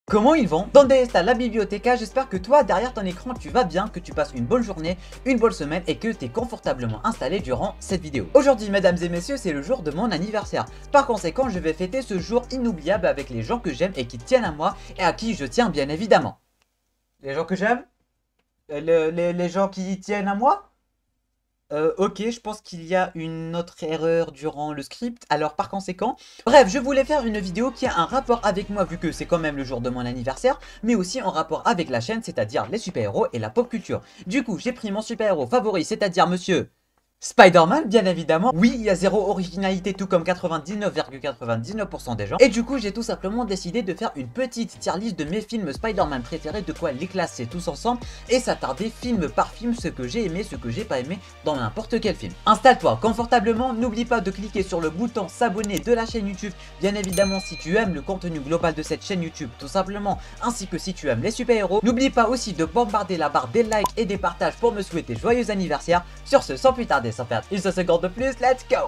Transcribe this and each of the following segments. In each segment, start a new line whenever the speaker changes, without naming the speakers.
Comment ils vont? Dans DSA, la bibliothéca, j'espère que toi, derrière ton écran, tu vas bien, que tu passes une bonne journée, une bonne semaine et que tu es confortablement installé durant cette vidéo. Aujourd'hui, mesdames et messieurs, c'est le jour de mon anniversaire. Par conséquent, je vais fêter ce jour inoubliable avec les gens que j'aime et qui tiennent à moi et à qui je tiens bien évidemment. Les gens que j'aime? Les gens qui tiennent à moi? Ok, je pense qu'il y a une autre erreur durant le script, alors par conséquent... Bref, je voulais faire une vidéo qui a un rapport avec moi vu que c'est quand même le jour de mon anniversaire, mais aussi en rapport avec la chaîne, c'est-à-dire les super-héros et la pop culture. Du coup, j'ai pris mon super-héros favori, c'est-à-dire monsieur... Spider-Man, bien évidemment. Oui, il y a zéro originalité, tout comme 99,99% des gens. Et du coup, j'ai tout simplement décidé de faire une petite tier list de mes films Spider-Man préférés, de quoi les classer tous ensemble et s'attarder film par film, ce que j'ai aimé, ce que j'ai pas aimé dans n'importe quel film. Installe-toi confortablement, n'oublie pas de cliquer sur le bouton s'abonner de la chaîne YouTube, bien évidemment si tu aimes le contenu global de cette chaîne YouTube, tout simplement, ainsi que si tu aimes les super-héros. N'oublie pas aussi de bombarder la barre des likes et des partages pour me souhaiter joyeux anniversaire. Sur ce, sans plus tarder, sans perdre une seconde de plus, let's go!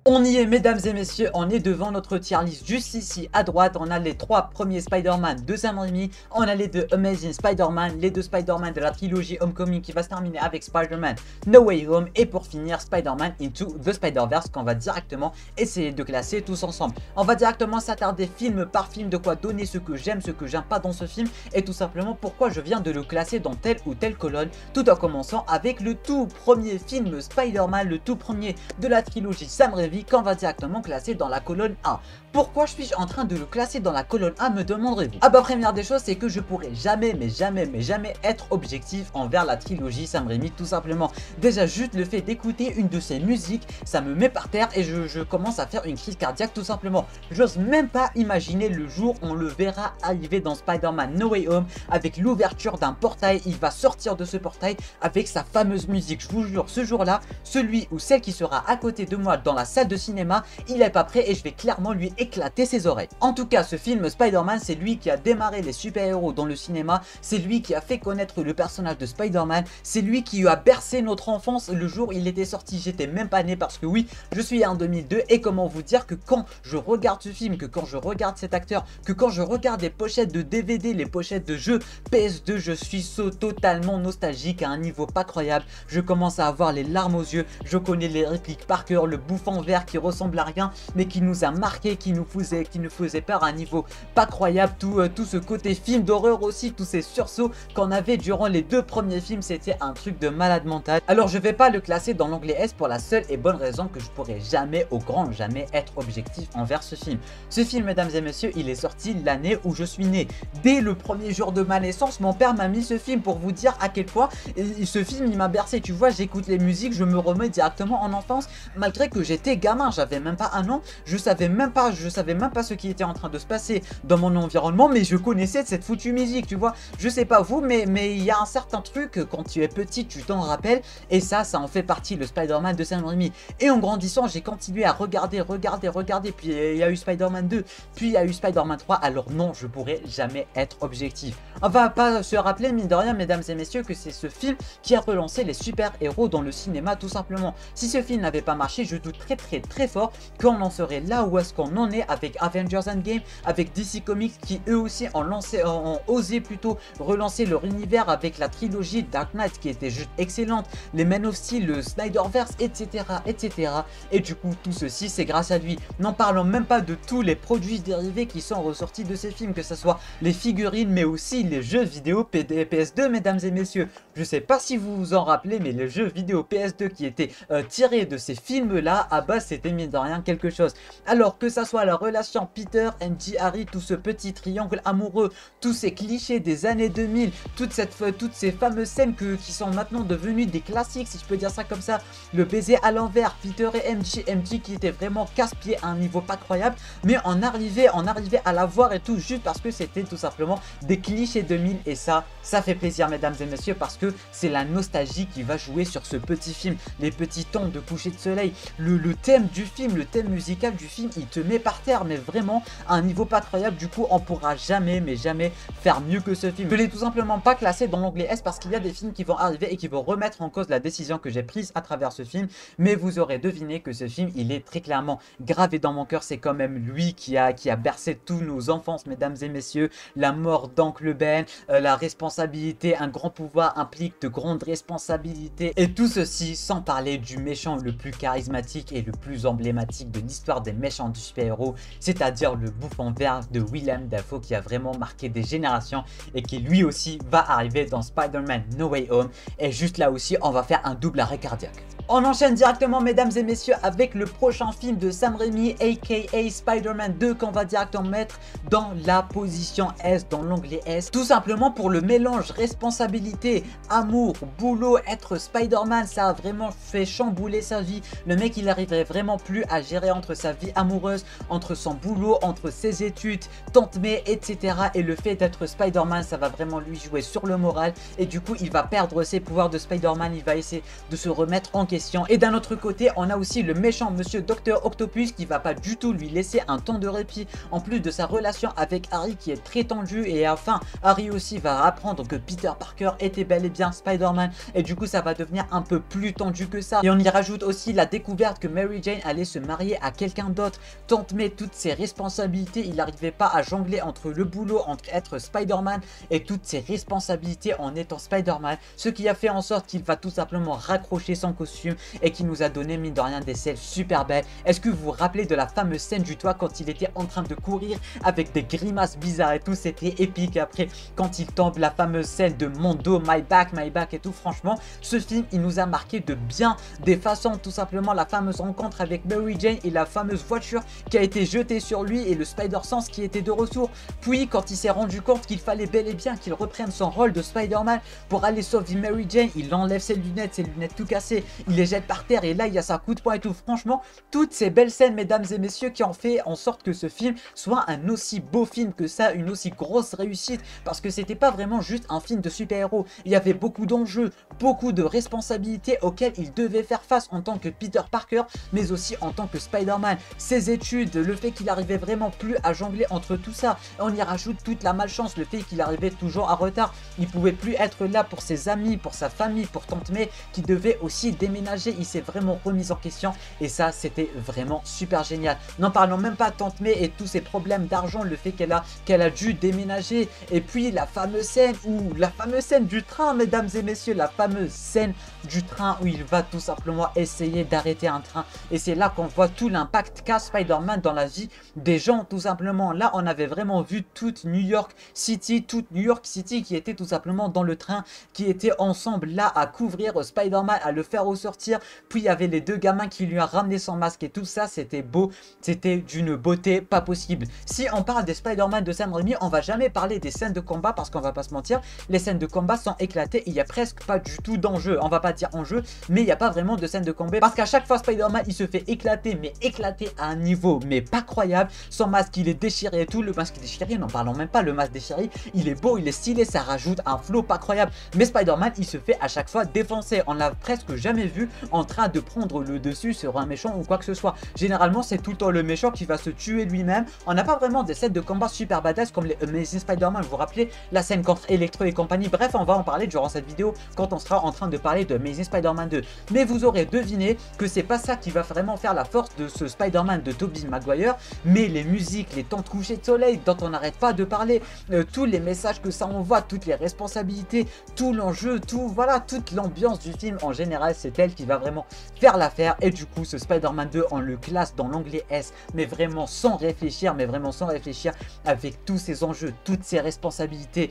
On y est, mesdames et messieurs, on est devant notre tier list. Juste ici à droite, on a les 3 premiers Spider-Man de Sam Raimi, on a les 2 Amazing Spider-Man, les 2 Spider-Man de la trilogie Homecoming qui va se terminer avec Spider-Man No Way Home, et pour finir Spider-Man Into the Spider-Verse qu'on va directement essayer de classer tous ensemble. On va directement s'attarder film par film, de quoi donner ce que j'aime, ce que j'aime pas dans ce film, et tout simplement pourquoi je viens de le classer dans telle ou telle colonne, tout en commençant avec le tout premier film Spider-Man, le tout premier de la trilogie Sam Raimi, qu'on va directement classer dans la colonne A. Pourquoi je suis en train de le classer dans la colonne A, me demanderez-vous? Ah bah, première des choses, c'est que je pourrais jamais, mais jamais être objectif envers la trilogie Sam Raimi, tout simplement. Déjà, juste le fait d'écouter une de ses musiques, ça me met par terre et je commence à faire une crise cardiaque, tout simplement. J'ose même pas imaginer le jour où on le verra arriver dans Spider-Man No Way Home avec l'ouverture d'un portail. Il va sortir de ce portail avec sa fameuse musique. Je vous jure, ce jour-là, celui ou celle qui sera à côté de moi dans la salle de cinéma, il est pas prêt et je vais clairement lui éclater ses oreilles. En tout cas, ce film Spider-Man, c'est lui qui a démarré les super-héros dans le cinéma, c'est lui qui a fait connaître le personnage de Spider-Man, c'est lui qui a bercé notre enfance le jour où il était sorti. J'étais même pas né parce que oui, je suis en 2002 et comment vous dire que quand je regarde ce film, que quand je regarde cet acteur, que quand je regarde les pochettes de DVD, les pochettes de jeux PS2, je suis totalement nostalgique à un niveau pas croyable. Je commence à avoir les larmes aux yeux, je connais les répliques par cœur, le bouffon vert qui ressemble à rien mais qui nous a marqué, qui nous faisait peur à un niveau pas croyable, tout ce côté film d'horreur aussi, tous ces sursauts qu'on avait durant les 2 premiers films, c'était un truc de malade mental. Alors je vais pas le classer dans l'onglet S pour la seule et bonne raison que je pourrais jamais, au grand jamais, être objectif envers ce film. Ce film, mesdames et messieurs, il est sorti l'année où je suis né. Dès le premier jour de ma naissance, mon père m'a mis ce film pour vous dire à quel point ce film il m'a bercé. Tu vois, j'écoute les musiques, je me remets directement en enfance malgré que j'étais gamin, j'avais même pas un an, je savais même pas ce qui était en train de se passer dans mon environnement, mais je connaissais cette foutue musique, tu vois. Je sais pas vous, mais il y a un certain truc, quand tu es petit, tu t'en rappelles, et ça en fait partie, le Spider-Man de Sam Raimi. Et en grandissant, j'ai continué à regarder, puis il y a eu Spider-Man 2, puis il y a eu Spider-Man 3, alors non, je pourrais jamais être objectif. On va pas se rappeler, mine de rien, mesdames et messieurs, que c'est ce film qui a relancé les super-héros dans le cinéma, tout simplement. Si ce film n'avait pas marché, je doute très fort qu'on en serait là où est-ce qu'on en est avec Avengers Endgame, avec DC Comics qui eux aussi ont osé plutôt relancer leur univers avec la trilogie Dark Knight qui était juste excellente, les Man of Steel, le Snyderverse, etc. Et du coup, tout ceci, c'est grâce à lui. N'en parlons même pas de tous les produits dérivés qui sont ressortis de ces films, que ce soit les figurines, mais aussi les jeux vidéo PS2, mesdames et messieurs. Je sais pas si vous vous en rappelez, mais les jeux vidéo PS2 qui étaient tirés de ces films-là, ah bah c'était mine de rien quelque chose. Alors que ça soit la relation Peter, MJ, Harry, tout ce petit triangle amoureux, tous ces clichés des années 2000, toutes ces fameuses scènes qui sont maintenant devenues des classiques, si je peux dire ça comme ça, le baiser à l'envers, Peter et MJ qui était vraiment casse-pied à un niveau pas croyable, mais on arrivait à la voir et tout, juste parce que c'était tout simplement des clichés 2000, et ça fait plaisir, mesdames et messieurs, parce que c'est la nostalgie qui va jouer sur ce petit film, les petits tons de coucher de soleil, le thème thème du film, le thème musical du film, il te met par terre, mais vraiment à un niveau pas croyable. Du coup, on pourra jamais, mais jamais faire mieux que ce film. Je l'ai tout simplement pas classé dans l'onglet S parce qu'il y a des films qui vont arriver et qui vont remettre en cause la décision que j'ai prise à travers ce film. Mais vous aurez deviné que ce film, il est très clairement gravé dans mon cœur. C'est quand même lui qui a bercé tous nos enfances, mesdames et messieurs. La mort d'Oncle Ben, la responsabilité, un grand pouvoir implique de grandes responsabilités. Et tout ceci sans parler du méchant le plus charismatique et le plus emblématique de l'histoire des méchants du super-héros, c'est-à-dire le bouffon vert de Willem Dafoe qui a vraiment marqué des générations et qui lui aussi va arriver dans Spider-Man No Way Home. Et juste là aussi, on va faire un double arrêt cardiaque. On enchaîne directement, mesdames et messieurs, avec le prochain film de Sam Raimi, aka Spider-Man 2, qu'on va directement mettre dans la position S, dans l'onglet S. Tout simplement pour le mélange responsabilité, amour, boulot, être Spider-Man, ça a vraiment fait chambouler sa vie. Le mec, il n'arriverait vraiment plus à gérer entre sa vie amoureuse, entre son boulot, entre ses études, tante May, etc. Et le fait d'être Spider-Man, ça va vraiment lui jouer sur le moral. Et du coup, il va perdre ses pouvoirs de Spider-Man, il va essayer de se remettre en question. Et d'un autre côté, on a aussi le méchant monsieur Dr Octopus qui va pas du tout lui laisser un temps de répit. En plus de sa relation avec Harry qui est très tendue, et enfin Harry aussi va apprendre que Peter Parker était bel et bien Spider-Man, et du coup ça va devenir un peu plus tendu que ça. Et on y rajoute aussi la découverte que Mary Jane allait se marier à quelqu'un d'autre. Tante May, toutes ses responsabilités, il n'arrivait pas à jongler entre le boulot, entre être Spider-Man et toutes ses responsabilités en étant Spider-Man, ce qui a fait en sorte qu'il va tout simplement raccrocher son costume et qui nous a donné mine de rien des scènes super belles. Est-ce que vous vous rappelez de la fameuse scène du toit quand il était en train de courir avec des grimaces bizarres et tout, c'était épique. Après quand il tombe, la fameuse scène de mon dos, my back et tout, franchement ce film il nous a marqué de bien des façons. Tout simplement la fameuse rencontre avec Mary Jane et la fameuse voiture qui a été jetée sur lui et le Spider-Sense qui était de retour. Puis quand il s'est rendu compte qu'il fallait bel et bien qu'il reprenne son rôle de Spider-Man pour aller sauver Mary Jane, il enlève ses lunettes tout cassées, il les jette par terre et là il y a sa coup de poing et tout. Franchement, toutes ces belles scènes, mesdames et messieurs, qui ont fait en sorte que ce film soit un aussi beau film que ça, une aussi grosse réussite, parce que c'était pas vraiment juste un film de super-héros. Il y avait beaucoup d'enjeux, beaucoup de responsabilités auxquelles il devait faire face en tant que Peter Parker, mais aussi en tant que Spider-Man. Ses études, le fait qu'il arrivait vraiment plus à jongler entre tout ça. On y rajoute toute la malchance, le fait qu'il arrivait toujours en retard. Il pouvait plus être là pour ses amis, pour sa famille, pour tante May qui devait aussi déménager. Il s'est vraiment remis en question et ça c'était vraiment super génial. N'en parlons même pas de tante May et tous ses problèmes d'argent, le fait qu'elle a dû déménager, et puis la fameuse scène du train, mesdames et messieurs, la fameuse scène du train où il va tout simplement essayer d'arrêter un train, et c'est là qu'on voit tout l'impact qu'a Spider-Man dans la vie des gens. Tout simplement là on avait vraiment vu toute New York City qui était tout simplement dans le train, qui était ensemble là à couvrir Spider-Man, à le faire ressortir. Puis il y avait les deux gamins qui lui ont ramené son masque et tout ça, c'était beau, c'était d'une beauté pas possible. Si on parle des Spider-Man de Sam Raimi, on va jamais parler des scènes de combat parce qu'on va pas se mentir, les scènes de combat sont éclatées et il y a presque pas du tout d'enjeu. On va pas dire enjeu, mais il n'y a pas vraiment de scène de combat parce qu'à chaque fois Spider-Man il se fait éclater, mais éclater à un niveau mais pas croyable. Son masque il est déchiré et tout, le masque est déchiré, n'en parlons même pas, le masque déchiré, il est beau, il est stylé, ça rajoute un flow pas croyable. Mais Spider-Man il se fait à chaque fois défoncer, on l'a presque jamais vu en train de prendre le dessus sur un méchant ou quoi que ce soit. Généralement c'est tout le temps le méchant qui va se tuer lui-même. On n'a pas vraiment des scènes de combat super badass comme les Amazing Spider-Man. Vous vous rappelez la scène contre Electro et compagnie. Bref, on va en parler durant cette vidéo quand on sera en train de parler de Amazing Spider-Man 2. Mais vous aurez deviné que c'est pas ça qui va vraiment faire la force de ce Spider-Man de Tobey Maguire, mais les musiques, les temps de coucher de soleil dont on n'arrête pas de parler, tous les messages que ça envoie, toutes les responsabilités, tout l'enjeu, tout, voilà, toute l'ambiance du film en général, c'est elle qui va vraiment faire l'affaire. Et du coup ce Spider-Man 2 on le classe dans l'onglet S, mais vraiment sans réfléchir, avec tous ces enjeux, toutes ces responsabilités,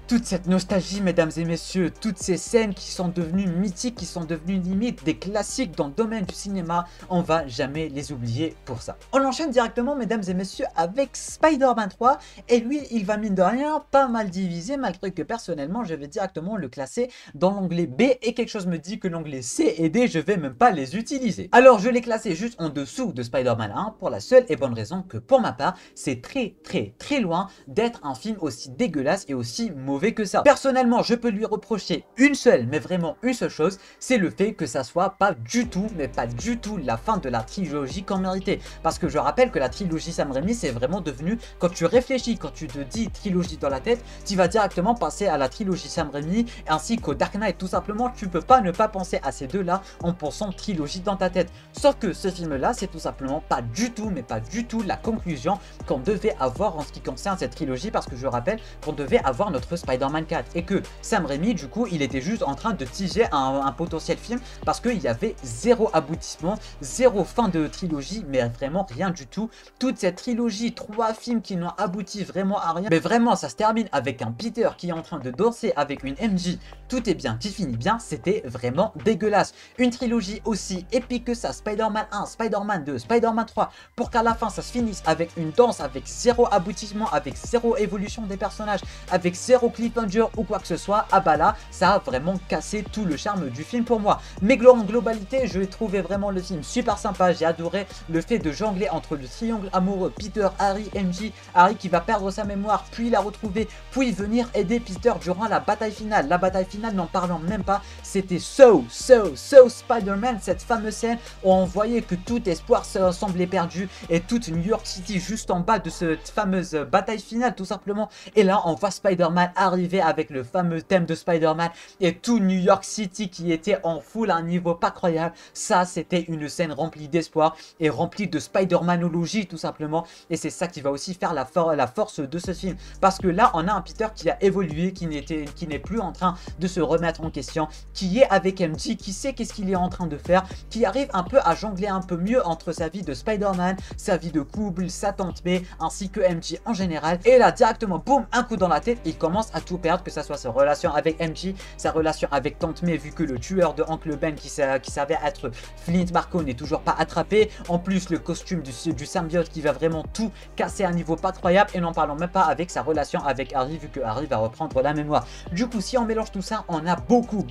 toute cette nostalgie, mesdames et messieurs, toutes ces scènes qui sont devenues mythiques, qui sont devenues limite des classiques dans le domaine du cinéma, on va jamais les oublier pour ça. On enchaîne directement, mesdames et messieurs, avec Spider-Man 3, et lui, il va mine de rien pas mal diviser, malgré que personnellement, je vais directement le classer dans l'onglet B, et quelque chose me dit que l'onglet C et D, je vais même pas les utiliser. Alors, je l'ai classé juste en dessous de Spider-Man 1, pour la seule et bonne raison que, pour ma part, c'est très loin d'être un film aussi dégueulasse et aussi mauvais mauvais que ça. Personnellement, je peux lui reprocher une seule, mais vraiment une seule chose, c'est le fait que ça soit pas du tout, mais pas du tout la fin de la trilogie qu'on méritait. Parce que je rappelle que la trilogie Sam Raimi, c'est vraiment devenu, quand tu réfléchis, quand tu te dis trilogie dans la tête, tu vas directement passer à la trilogie Sam Raimi ainsi qu'au Dark Knight. Tout simplement, tu peux pas ne pas penser à ces deux-là en pensant trilogie dans ta tête. Sauf que ce film-là, c'est tout simplement pas du tout, mais pas du tout la conclusion qu'on devait avoir en ce qui concerne cette trilogie, parce que je rappelle qu'on devait avoir notre Spider-Man 4 et que Sam Raimi, du coup, il était juste en train de teaser un potentiel film parce qu'il y avait zéro aboutissement, zéro fin de trilogie, mais vraiment rien du tout. Toute cette trilogie, 3 films qui n'ont abouti vraiment à rien, mais vraiment ça se termine avec un Peter qui est en train de danser avec une MJ, tout est bien qui finit bien, c'était vraiment dégueulasse. Une trilogie aussi épique que ça, Spider-Man 1, Spider-Man 2, Spider-Man 3, pour qu'à la fin ça se finisse avec une danse, avec zéro aboutissement, avec zéro évolution des personnages, avec zéro cliffhanger ou quoi que ce soit, ah bah là, ça a vraiment cassé tout le charme du film pour moi. Mais en globalité, je vais trouver vraiment le film super sympa, j'ai adoré le fait de jongler entre le triangle amoureux Peter, Harry, MJ, Harry qui va perdre sa mémoire, puis la retrouver, puis venir aider Peter durant la bataille finale. La bataille finale, n'en parlant même pas, c'était so Spider-Man, cette fameuse scène où on voyait que tout espoir semblait perdu et toute New York City juste en bas de cette fameuse bataille finale tout simplement. Et là, on voit Spider-Man arriver avec le fameux thème de Spider-Man et tout New York City qui était en foule à un niveau pas croyable. Ça, c'était une scène remplie d'espoir et remplie de Spider-Manologie tout simplement. Et c'est ça qui va aussi faire la force de ce film. Parce que là, on a un Peter qui a évolué, qui n'est plus en train de se remettre en question, qui est avec MJ, qui sait qu'est-ce qu'il est en train de faire, qui arrive un peu à jongler un peu mieux entre sa vie de Spider-Man, sa vie de couple, sa tante May, ainsi que MJ en général. Et là, directement, boum, un coup dans la tête, il commence à tout perdre, que ça soit sa relation avec MJ, sa relation avec tante May, vu que le tueur de Uncle Ben qui savait être Flint Marko n'est toujours pas attrapé. En plus, le costume du symbiote qui va vraiment tout casser à un niveau pas croyable, et n'en parlons même pas avec sa relation avec Harry, vu que Harry va reprendre la mémoire. Du coup, si on mélange tout ça, on a beaucoup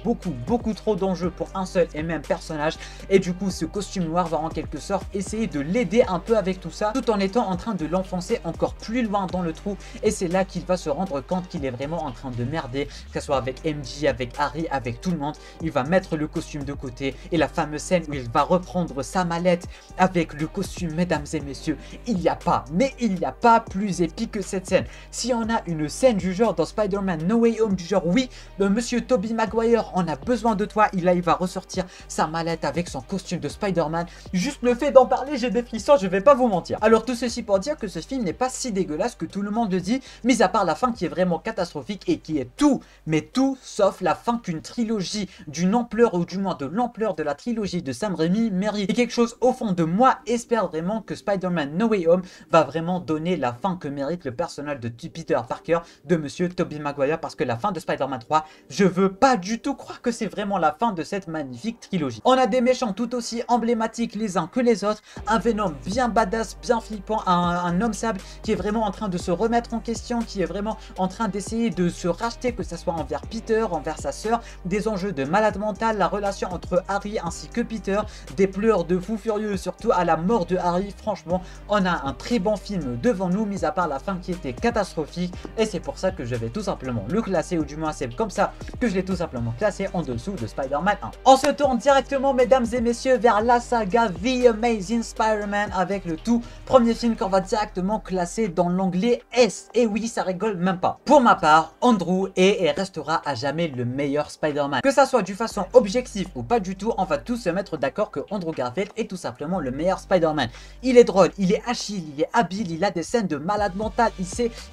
trop d'enjeux pour un seul et même personnage, et du coup, ce costume noir va en quelque sorte essayer de l'aider un peu avec tout ça, tout en étant en train de l'enfoncer encore plus loin dans le trou. Et c'est là qu'il va se rendre compte qu'il est vraiment en train de merder, que ce soit avec MJ, avec Harry, avec tout le monde. Il va mettre le costume de côté, et la fameuse scène où il va reprendre sa mallette avec le costume, mesdames et messieurs, il n'y a pas plus épique que cette scène. Si on a une scène du genre dans Spider-Man No Way Home, du genre oui, monsieur Tobey Maguire, on a besoin de toi, il va ressortir sa mallette avec son costume de Spider-Man. Juste le fait d'en parler, j'ai des frissons, je vais pas vous mentir. Alors tout ceci pour dire que ce film n'est pas si dégueulasse que tout le monde le dit, mis à part la fin qui est vraiment catastrophique et qui est tout, mais tout sauf la fin qu'une trilogie d'une ampleur, ou du moins de l'ampleur de la trilogie de Sam Raimi mérite. Et quelque chose au fond de moi espère vraiment que Spider-Man No Way Home va vraiment donner la fin que mérite le personnage de Peter Parker, de monsieur Tobey Maguire, parce que la fin de Spider-Man 3, je veux pas du tout croire que c'est vraiment la fin de cette magnifique trilogie. On a des méchants tout aussi emblématiques les uns que les autres, un Venom bien badass, bien flippant, un homme sable qui est vraiment en train de se remettre en question, qui est vraiment en train d'essayer de se racheter, que ce soit envers Peter, envers sa sœur, des enjeux de malade mental, la relation entre Harry ainsi que Peter, des pleurs de fou furieux, surtout à la mort de Harry. Franchement, on a un très bon film devant nous, mis à part la fin qui était catastrophique, et c'est pour ça que je vais tout simplement le classer, ou du moins c'est comme ça que je l'ai tout simplement classé en dessous de Spider-Man 1. On se tourne directement, mesdames et messieurs, vers la saga The Amazing Spider-Man, avec le tout premier film qu'on va directement classer dans l'onglet S. Et oui, ça rigole même pas. Pour ma part, Andrew est et restera à jamais le meilleur Spider-Man. Que ça soit d'une façon objective ou pas du tout, on va tous se mettre d'accord que Andrew Garfield est tout simplement le meilleur Spider-Man. Il est drôle, il est agile, il est habile, il a des scènes de malade mental,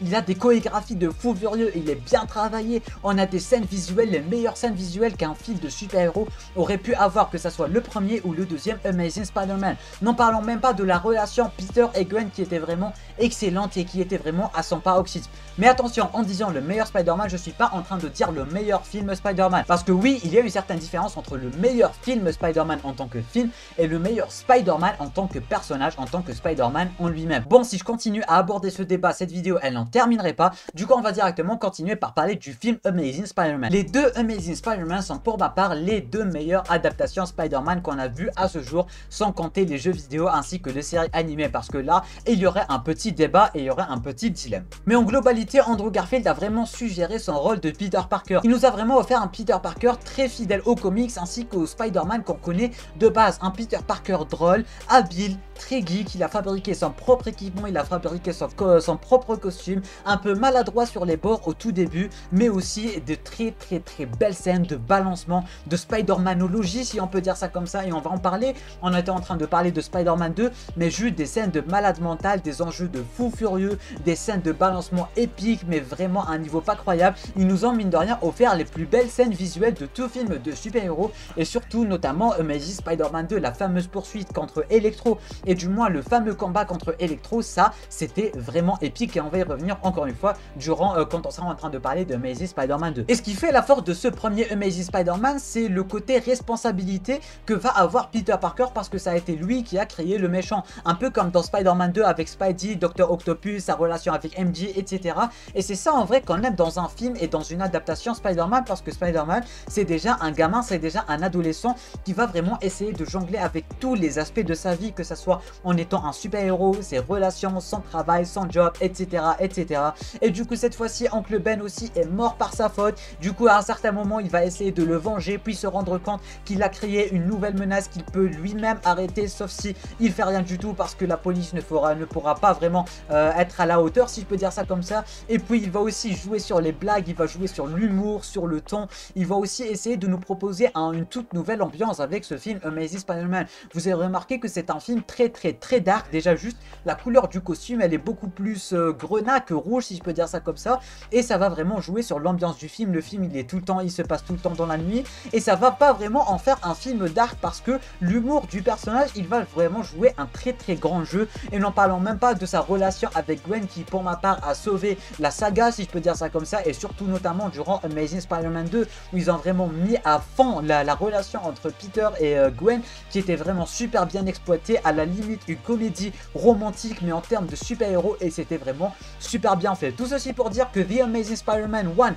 il a des chorégraphies de fou furieux, il est bien travaillé. On a des scènes visuelles, les meilleures scènes visuelles qu'un film de super-héros aurait pu avoir, que ça soit le premier ou le deuxième Amazing Spider-Man. N'en parlons même pas de la relation Peter et Gwen qui était vraiment excellente et qui était vraiment à son paroxysme. Mais attention, en disant le meilleur Spider-Man, je suis pas en train de dire le meilleur film Spider-Man, parce que oui, il y a une certaine différence entre le meilleur film Spider-Man en tant que film et le meilleur Spider-Man en tant que personnage, en tant que Spider-Man en lui-même. Bon, si je continue à aborder ce débat, cette vidéo elle n'en terminerait pas. Du coup, on va directement continuer par parler du film Amazing Spider-Man. Les deux Amazing Spider-Man sont pour ma part les deux meilleures adaptations Spider-Man qu'on a vues à ce jour, sans compter les jeux vidéo ainsi que les séries animées, parce que là, il y aurait un petit débat et il y aurait un petit dilemme. Mais en globalité, Andrew Garfield a vraiment vraiment su gérer son rôle de Peter Parker. Il nous a vraiment offert un Peter Parker très fidèle aux comics ainsi qu'au Spider-Man qu'on connaît de base. Un Peter Parker drôle, habile, très geek, il a fabriqué son propre équipement, il a fabriqué son propre costume, un peu maladroit sur les bords au tout début, mais aussi de très belles scènes de balancement, de Spider-Manologie si on peut dire ça comme ça, et on va en parler. On était en train de parler de Spider-Man 2, mais juste des scènes de malade mental, des enjeux de fou furieux, des scènes de balancement épiques, mais vraiment à un niveau pas croyable. Ils nous ont mine de rien offert les plus belles scènes visuelles de tout film de super-héros, et surtout notamment Amazing Spider-Man 2, la fameuse poursuite contre Electro, et du moins le fameux combat contre Electro, ça c'était vraiment épique, et on va y revenir encore une fois durant quand on sera en train de parler de Amazing Spider-Man 2. Et ce qui fait la force de ce premier Amazing Spider-Man, c'est le côté responsabilité que va avoir Peter Parker, parce que ça a été lui qui a créé le méchant, un peu comme dans Spider-Man 2 avec Spidey, Dr Octopus, sa relation avec MJ, etc. Et c'est ça en vrai qu'on aime dans un film et dans une adaptation Spider-Man, parce que Spider-Man c'est déjà un gamin, c'est déjà un adolescent qui va vraiment essayer de jongler avec tous les aspects de sa vie, que ce soit en étant un super-héros, ses relations, son travail, son job, etc. etc. Et du coup cette fois-ci Oncle Ben aussi est mort par sa faute. Du coup à un certain moment il va essayer de le venger, puis se rendre compte qu'il a créé une nouvelle menace qu'il peut lui-même arrêter, sauf si il fait rien du tout, parce que la police ne pourra pas vraiment être à la hauteur, si je peux dire ça comme ça. Et puis il va aussi jouer sur les blagues, il va jouer sur l'humour, sur le ton. Il va aussi essayer de nous proposer une toute nouvelle ambiance avec ce film Amazing Spider-Man. Vous avez remarqué que c'est un film très dark. Déjà juste la couleur du costume, elle est beaucoup plus grenat que rouge, si je peux dire ça comme ça. Et ça va vraiment jouer sur l'ambiance du film. Le film il se passe tout le temps dans la nuit, et ça va pas vraiment en faire un film dark, parce que l'humour du personnage, il va vraiment jouer un très grand jeu. Et n'en parlons même pas de sa relation avec Gwen, qui pour ma part a sauvé la saga, si je peux dire ça comme ça, et surtout notamment durant Amazing Spider-Man 2 où ils ont vraiment mis à fond la relation entre Peter et Gwen, qui était vraiment super bien exploitée, à la limite une comédie romantique mais en termes de super-héros, et c'était vraiment super bien fait. Tout ceci pour dire que The Amazing Spider-Man 1,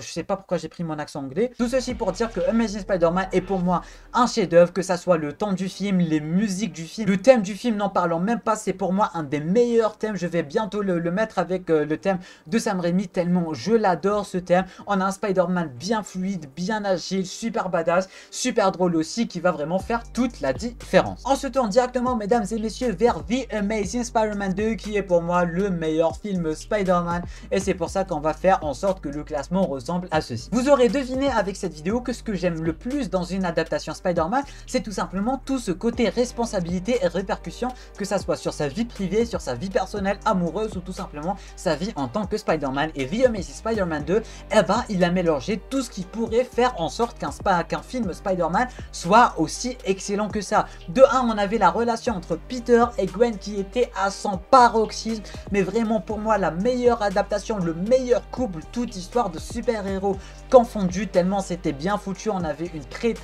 je sais pas pourquoi j'ai pris mon accent anglais, tout ceci pour dire que Amazing Spider-Man est pour moi un chef-d'œuvre, que ça soit le temps du film, les musiques du film, le thème du film, n'en parlons même pas, c'est pour moi un des meilleurs thèmes. Je vais bientôt le mettre avec le thème de Sam Raimi, tellement je l'adore ce thème. On a un Spider-Man bien fluide, bien agile, super badass, super drôle aussi, qui va vraiment faire toute la différence. On se tourne directement, mesdames et messieurs, vers The Amazing Spider-Man 2, qui est pour moi le meilleur film Spider-Man, et c'est pour ça qu'on va faire en sorte que le classement ressemble à ceci. Vous aurez deviné avec cette vidéo que ce que j'aime le plus dans une adaptation Spider-Man, c'est tout simplement tout ce côté responsabilité et répercussion, que ça soit sur sa vie privée, sur sa vie personnelle, amoureuse, ou tout simplement sa vie en tant que Spider-Man. Et The Amazing Spider-Man 2, eh ben, il a mélangé tout ce qui pourrait faire en sorte qu'un film Spider-Man soit aussi excellent que ça. De 1, on avait la relation entre Peter et Gwen qui était à son paroxysme, mais vraiment pour moi la meilleure adaptation, le meilleur couple, toute histoire de super-héros confondu, tellement c'était bien foutu. On avait une très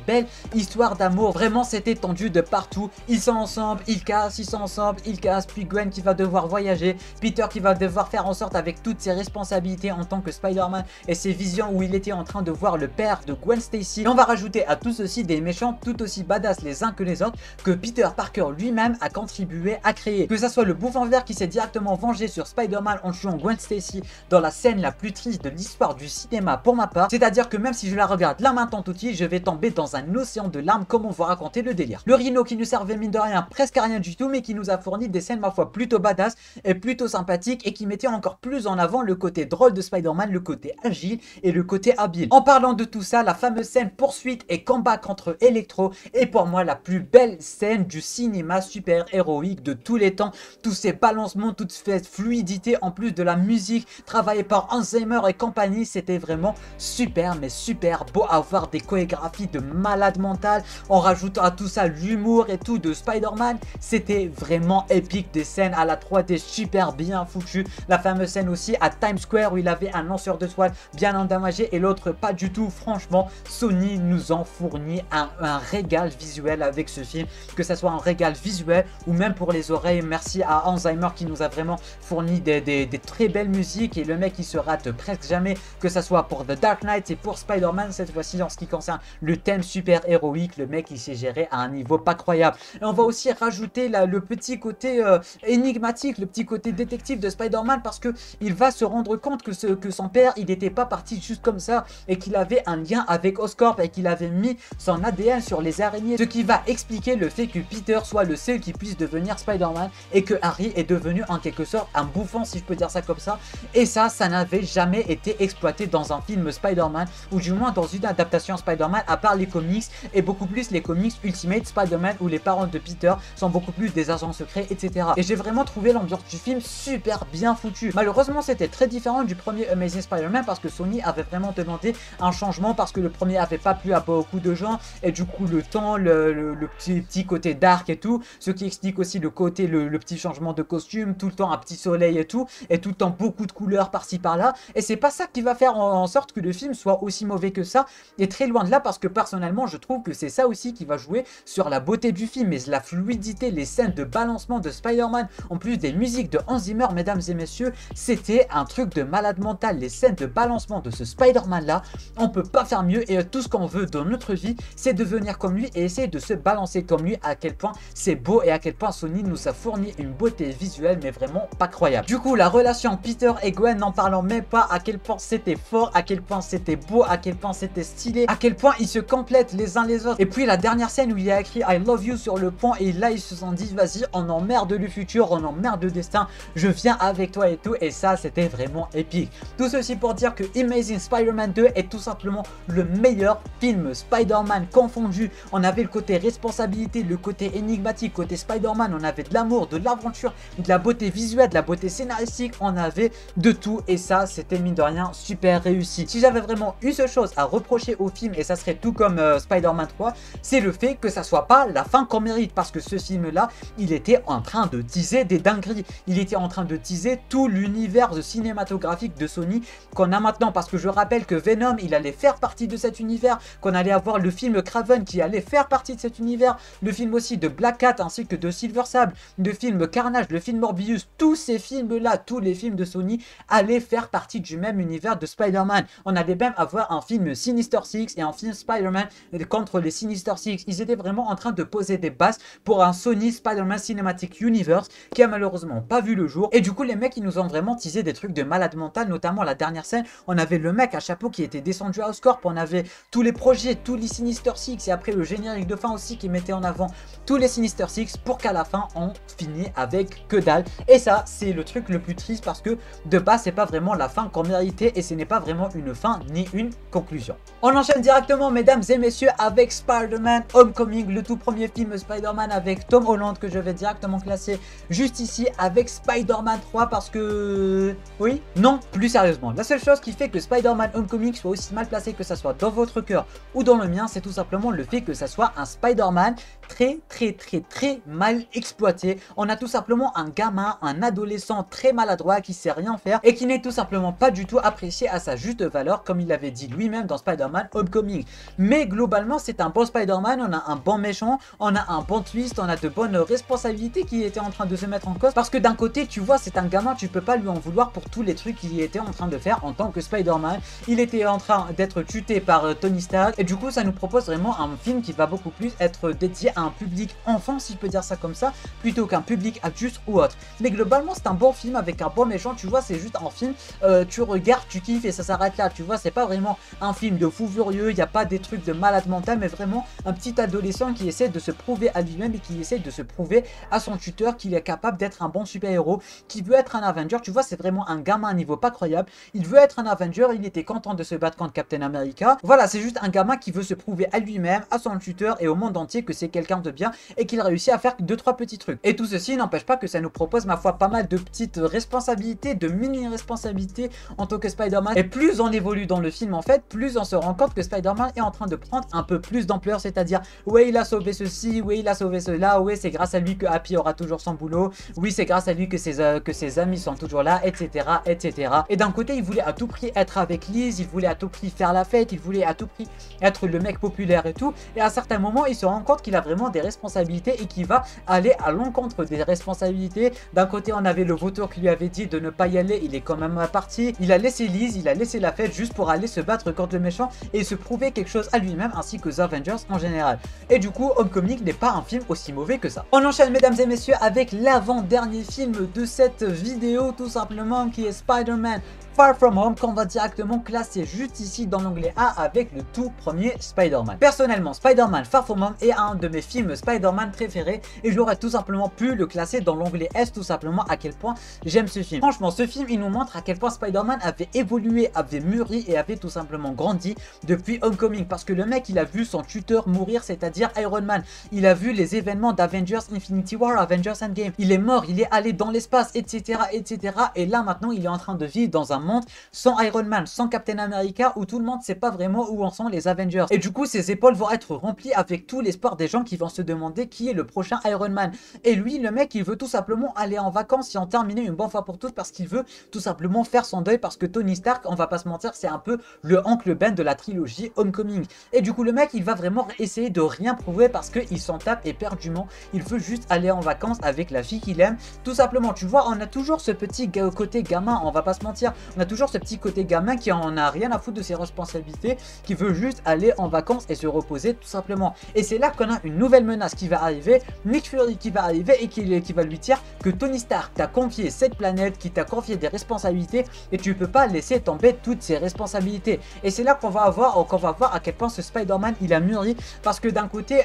belle histoire d'amour, vraiment c'était tendu de partout. Ils sont ensemble, ils cassent, ils sont ensemble, ils cassent, puis Gwen qui va devoir voyager, Peter qui va devoir faire en sorte, avec toutes ses responsabilités en tant que Spider-Man et ses visions où il était en train de voir le père de Gwen Stacy. Et on va rajouter à tout ceci des méchants tout aussi badass les uns que les autres, que Peter Parker lui-même a contribué à créer. Que ça soit le bouffon vert qui s'est directement vengé sur Spider-Man en tuant Gwen Stacy dans la scène la plus triste de l'histoire du cinéma pour ma part, c'est-à-dire que même si je la regarde là maintenant tout de suite, je vais tomber dans un océan de larmes comme on va raconter le délire. Le Rhino qui nous servait mine de rien presque à rien du tout, mais qui nous a fourni des scènes ma foi plutôt badass et plutôt sympathiques, et qui mettait encore plus en avant le côté drôle de Spider-Man, le côté agile et le côté habile. En parlant de tout ça, la fameuse scène poursuite et combat contre Electro est pour moi la plus belle scène du cinéma super héroïque de tous les temps. Tous ces balancements, toute cette fluidité, en plus de la musique travaillée par Hans Zimmer et compagnie, c'était vraiment super, mais super beau à voir, des chorégraphies de malade mental, en rajoutant à tout ça l'humour et tout de Spider-Man. C'était vraiment épique, des scènes à la 3D super bien foutues. La fameuse scène aussi à Times Square où il avait un lanceur de toile bien endommagé et l'autre pas du tout. Franchement, Sony nous en fournit un régal visuel avec ce film, que ça soit un régal visuel ou même pour les oreilles. Merci à Hans Zimmer qui nous a vraiment fourni des très belles musiques, et le mec il se rate presque jamais, que ça soit pour The Dark Knight et pour Spider-Man cette fois-ci. En ce qui concerne le thème super héroïque, le mec il s'est géré à un niveau pas croyable. Et on va aussi rajouter le petit côté énigmatique, le petit côté détective de Spider-Man, parce que il va se rendre rendre compte que son père, il n'était pas parti juste comme ça et qu'il avait un lien avec Oscorp et qu'il avait mis son ADN sur les araignées. Ce qui va expliquer le fait que Peter soit le seul qui puisse devenir Spider-Man et que Harry est devenu en quelque sorte un bouffon, si je peux dire ça comme ça. Et ça n'avait jamais été exploité dans un film Spider-Man, ou du moins dans une adaptation Spider-Man, à part les comics, et beaucoup plus les comics Ultimate Spider-Man où les parents de Peter sont beaucoup plus des agents secrets, etc. Et j'ai vraiment trouvé l'ambiance du film super bien foutue. Malheureusement, c'était très différent du premier Amazing Spider-Man parce que Sony avait vraiment demandé un changement parce que le premier avait pas plu à beaucoup de gens, et du coup le temps, le petit côté dark et tout, ce qui explique aussi le côté, le petit changement de costume, tout le temps un petit soleil et tout le temps beaucoup de couleurs par-ci par-là, et c'est pas ça qui va faire en sorte que le film soit aussi mauvais que ça, et très loin de là, parce que personnellement je trouve que c'est ça aussi qui va jouer sur la beauté du film, mais la fluidité, les scènes de balancement de Spider-Man, en plus des musiques de Hans Zimmer, mesdames et messieurs, c'était un truc de malade mental. Les scènes de balancement de ce Spider-Man là, on peut pas faire mieux, et tout ce qu'on veut dans notre vie, c'est devenir comme lui et essayer de se balancer comme lui. À quel point c'est beau et à quel point Sony nous a fourni une beauté visuelle mais vraiment pas croyable. Du coup, la relation Peter et Gwen, n'en parlons même pas, à quel point c'était fort, à quel point c'était beau, à quel point c'était stylé, à quel point ils se complètent les uns les autres. Et puis la dernière scène où il a écrit I love you sur le pont, et là ils se sont dit vas-y, on emmerde le futur, on emmerde le destin, je viens avec toi et tout, et ça c'était vraiment épique. Tout ceci pour dire que Amazing Spider-Man 2 est tout simplement le meilleur film Spider-Man confondu. On avait le côté responsabilité, le côté énigmatique, côté Spider-Man, on avait de l'amour, de l'aventure, de la beauté visuelle, de la beauté scénaristique, on avait de tout, et ça c'était mine de rien super réussi. Si j'avais vraiment une seule chose à reprocher au film, et ça serait tout comme Spider-Man 3, c'est le fait que ça soit pas la fin qu'on mérite, parce que ce film là, il était en train de teaser des dingueries, il était en train de teaser tout l'univers cinématographique de Sony qu'on a maintenant, parce que je rappelle que Venom, il allait faire partie de cet univers, qu'on allait avoir le film Kraven qui allait faire partie de cet univers, le film aussi de Black Cat ainsi que de Silver Sable, le film Carnage, le film Morbius, tous ces films là, tous les films de Sony allaient faire partie du même univers de Spider-Man. On allait même avoir un film Sinister Six et un film Spider-Man contre les Sinister Six. Ils étaient vraiment en train de poser des bases pour un Sony Spider-Man Cinematic Universe qui a malheureusement pas vu le jour, et du coup les mecs ils nous ont vraiment teasé des trucs de malade mental, notamment la dernière scène, on avait le mec à chapeau qui était descendu à Oscorp, on avait tous les projets, tous les Sinister Six, et après le générique de fin aussi qui mettait en avant tous les Sinister Six, pour qu'à la fin on finit avec que dalle. Et ça c'est le truc le plus triste, parce que de base c'est pas vraiment la fin qu'on méritait, et ce n'est pas vraiment une fin ni une conclusion. On enchaîne directement mesdames et messieurs avec Spider-Man Homecoming, le tout premier film Spider-Man avec Tom Holland, que je vais directement classer juste ici avec Spider-Man 3, parce que oui, non, plus sérieusement, la seule chose qui fait que Spider-Man Homecoming soit aussi mal placé, que ça soit dans votre cœur ou dans le mien, c'est tout simplement le fait que ça soit un Spider-Man très mal exploité. On a tout simplement un gamin, un adolescent très maladroit qui sait rien faire et qui n'est tout simplement pas du tout apprécié à sa juste valeur, comme il l'avait dit lui-même dans Spider-Man Homecoming. Mais globalement c'est un bon Spider-Man, on a un bon méchant, on a un bon twist, on a de bonnes responsabilités qui étaient en train de se mettre en cause, parce que d'un côté tu vois c'est un gamin, tu peux pas lui en vouloir pour tous les trucs qu'il était en train de faire en tant que Spider-Man. Il était en train d'être tuté par Tony Stark, et du coup ça nous propose vraiment un film qui va beaucoup plus être dédié à un public enfant, si je peux dire ça comme ça, plutôt qu'un public adulte ou autre. Mais globalement c'est un bon film avec un bon méchant, tu vois, c'est juste un film, tu regardes, tu kiffes et ça s'arrête là, tu vois, c'est pas vraiment un film de fou furieux, il n'y a pas des trucs de malade mental, mais vraiment un petit adolescent qui essaie de se prouver à lui-même et qui essaie de se prouver à son tuteur qu'il est capable d'être un bon super-héros, qui veut être un Avenger, tu vois, c'est vraiment un gamin à un niveau pas croyable, il veut être un Avenger, il était content de se battre contre Captain America, voilà, c'est juste un gamin qui veut se prouver à lui-même, à son tuteur et au monde entier que c'est quelqu'un de bien et qu'il réussit à faire 2-3 petits trucs. Et tout ceci n'empêche pas que ça nous propose ma foi pas mal de petites responsabilités, de mini-responsabilités en tant que Spider-Man, et plus on évolue dans le film en fait, plus on se rend compte que Spider-Man est en train de prendre un peu plus d'ampleur, c'est-à-dire ouais il a sauvé ceci, oui il a sauvé cela, oui c'est grâce à lui que Happy aura toujours son boulot, oui c'est grâce à lui que ses amis sont toujours là, etc. etc. Et d'un côté il voulait à tout prix être avec Liz, il voulait à tout prix faire la fête, il voulait à tout prix être le mec populaire et tout, et à certains moments il se rend compte qu'il a vraiment des responsabilités et qu'il va aller à l'encontre des responsabilités. D'un côté on avait le vautour qui lui avait dit de ne pas y aller, il est quand même parti, il a laissé Liz, il a laissé la fête juste pour aller se battre contre le méchant et se prouver quelque chose à lui-même ainsi que The Avengers en général. Et du coup Homecoming n'est pas un film aussi mauvais que ça. On enchaîne mesdames et messieurs avec l'avant-dernier film de cette vidéo tout simplement, qui est Spider-Man Far From Home qu'on va directement classer juste ici dans l'onglet A avec le tout premier Spider-Man. Personnellement, Spider-Man Far From Home est un de mes films Spider-Man préférés et j'aurais tout simplement pu le classer dans l'onglet S tout simplement à quel point j'aime ce film. Franchement, ce film il nous montre à quel point Spider-Man avait évolué, avait mûri et avait tout simplement grandi depuis Homecoming, parce que le mec il a vu son tuteur mourir, c'est-à-dire Iron Man. Il a vu les événements d'Avengers Infinity War, Avengers Endgame. Il est mort, il est allé dans l'espace, etc., etc. Et là maintenant il est en train de vivre dans un monde sans Iron Man, sans Captain America, où tout le monde ne sait pas vraiment où en sont les Avengers. Et du coup ses épaules vont être remplies avec tout l'espoir des gens qui vont se demander qui est le prochain Iron Man. Et lui le mec il veut tout simplement aller en vacances et en terminer une bonne fois pour toutes, parce qu'il veut tout simplement faire son deuil, parce que Tony Stark, on va pas se mentir, c'est un peu le oncle Ben de la trilogie Homecoming. Et du coup le mec il va vraiment essayer de rien prouver parce qu'il s'en tape éperdument. Il veut juste aller en vacances avec la fille qu'il aime, tout simplement. Tu vois, on a toujours ce petit côté gamin, on va pas se mentir, on a toujours ce petit côté gamin qui en a rien à foutre de ses responsabilités, qui veut juste aller en vacances et se reposer tout simplement. Et c'est là qu'on a une nouvelle menace qui va arriver, Nick Fury qui va arriver et qui va lui dire que Tony Stark t'a confié cette planète, qui t'a confié des responsabilités et tu peux pas laisser tomber toutes ses responsabilités. Et c'est là qu'on va voir à quel point ce Spider-Man il a mûri, parce que d'un côté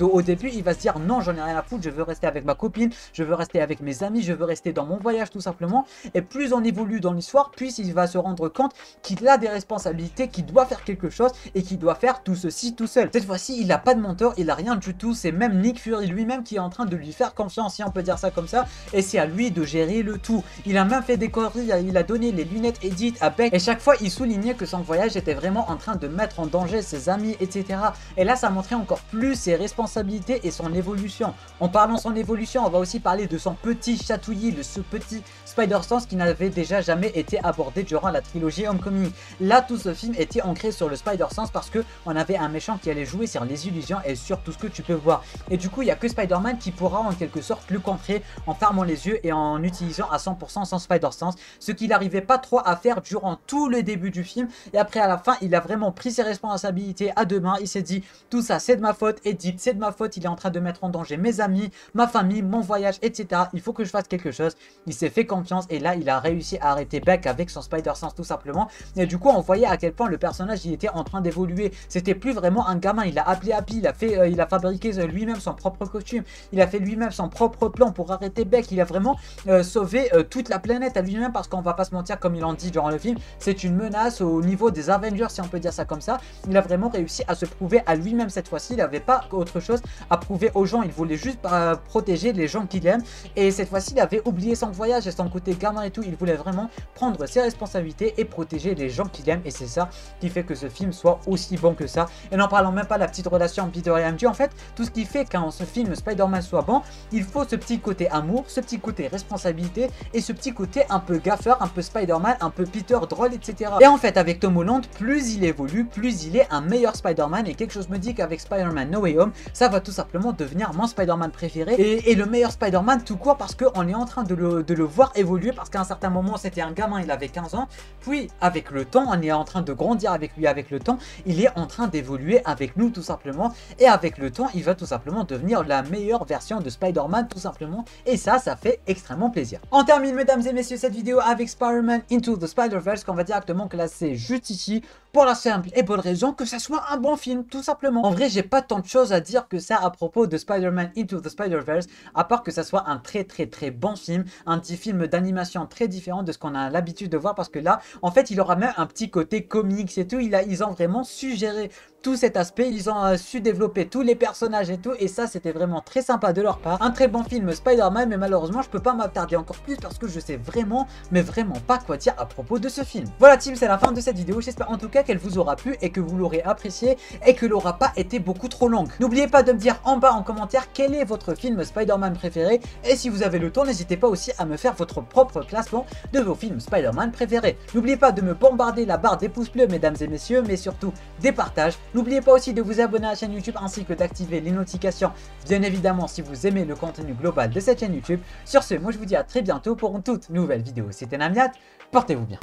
au début il va se dire non, j'en ai rien à foutre, je veux rester avec ma copine, je veux rester avec mes amis, je veux rester dans mon voyage tout simplement. Et plus on évolue dans l'histoire, plus il va se rendre compte qu'il a des responsabilités, qu'il doit faire quelque chose et qu'il doit faire tout ceci tout seul. Cette fois-ci il n'a pas de mentor, il a rien du tout, c'est même Nick Fury lui-même qui est en train de lui faire confiance, si on peut dire ça comme ça, et c'est à lui de gérer le tout. Il a même fait des conneries, il a donné les lunettes Edith à Beck et chaque fois il soulignait que son voyage était vraiment en train de mettre en danger ses amis, etc. Et là ça montrait encore plus ses responsabilités et son évolution. En parlant de son évolution, on va aussi parler de son petit chatouillis, de ce petit Spider-Sense qui n'avait déjà jamais été abordé durant la trilogie Homecoming. Là tout ce film était ancré sur le Spider-Sense parce que on avait un méchant qui allait jouer sur les illusions et sur tout ce que tu peux voir. Et du coup il n'y a que Spider-Man qui pourra en quelque sorte le contrer en fermant les yeux et en utilisant à 100% son Spider-Sense, ce qu'il n'arrivait pas trop à faire durant tout le début du film. Et après à la fin il a vraiment pris ses responsabilités à deux mains, il s'est dit tout ça c'est de ma faute, Edith c'est de ma faute, il est en train de mettre en danger mes amis, ma famille, mon voyage, etc. Il faut que je fasse quelque chose. Il s'est fait confiance et là il a réussi à arrêter Beck avec son Spider-Sense tout simplement. Et du coup on voyait à quel point le personnage il était en train d'évoluer. C'était plus vraiment un gamin, il a appelé Happy, il a fabriqué lui-même son propre costume, il a fait lui-même son propre plan pour arrêter Beck, il a vraiment sauvé toute la planète à lui-même, parce qu'on va pas se mentir, comme il en dit durant le film, c'est une menace au niveau des Avengers, si on peut dire ça comme ça. Il a vraiment réussi à se prouver à lui-même cette fois-ci, il n'avait pas autre chose à prouver aux gens, il voulait juste protéger les gens qu'il aime. Et cette fois-ci il avait oublié son voyage et son côté gamin et tout, il voulait vraiment prendre ses responsabilités et protéger les gens qu'il aime, et c'est ça qui fait que ce film soit aussi bon que ça. Et n'en parlons même pas de la petite relation Peter et MJ, en fait tout ce qui fait quand ce film Spider-Man soit bon, il faut ce petit côté amour, ce petit côté responsabilité et ce petit côté un peu gaffeur, un peu Spider-Man, un peu Peter drôle, etc. Et en fait avec Tom Holland, plus il évolue, plus il est un meilleur Spider-Man, et quelque chose me dit qu'avec Spider-Man No Way Home, ça va tout simplement devenir mon Spider-Man préféré et le meilleur Spider-Man tout court, parce qu'on est en train de le voir évoluer, parce qu'à un certain moment c'était un gamin, il avait 15 ans, puis avec le temps, on est en train de grandir avec lui, avec le temps, il est en train d'évoluer avec nous tout simplement, et avec le temps, il va tout simplement devenir la meilleure version de Spider-Man tout simplement, et ça fait extrêmement plaisir. On termine mesdames et messieurs cette vidéo avec Spider-Man Into the Spider-Verse, qu'on va directement classer juste ici, pour la simple et bonne raison que ça soit un bon film tout simplement. En vrai j'ai pas tant de choses à dire que ça à propos de Spider-Man Into the Spider-Verse, à part que ça soit un très bon film, un petit film d'animation très différent de ce qu'on a l'habitude de voir, parce que là en fait il aura même un petit côté comics et tout, ils ont vraiment su gérer tout cet aspect, ils ont su développer tous les personnages et tout, et ça c'était vraiment très sympa de leur part. Un très bon film Spider-Man, mais malheureusement je peux pas m'attarder encore plus parce que je sais vraiment, mais vraiment pas quoi dire à propos de ce film. Voilà team, c'est la fin de cette vidéo, j'espère en tout cas qu'elle vous aura plu et que vous l'aurez apprécié et que l'aura pas été beaucoup trop longue. N'oubliez pas de me dire en bas en commentaire quel est votre film Spider-Man préféré, et si vous avez le temps n'hésitez pas aussi à me faire votre propre classement de vos films Spider-Man préférés. N'oubliez pas de me bombarder la barre des pouces bleus mesdames et messieurs, mais surtout des partages. N'oubliez pas aussi de vous abonner à la chaîne YouTube ainsi que d'activer les notifications, bien évidemment si vous aimez le contenu global de cette chaîne YouTube. Sur ce, moi je vous dis à très bientôt pour une toute nouvelle vidéo. C'était Namiat, portez-vous bien.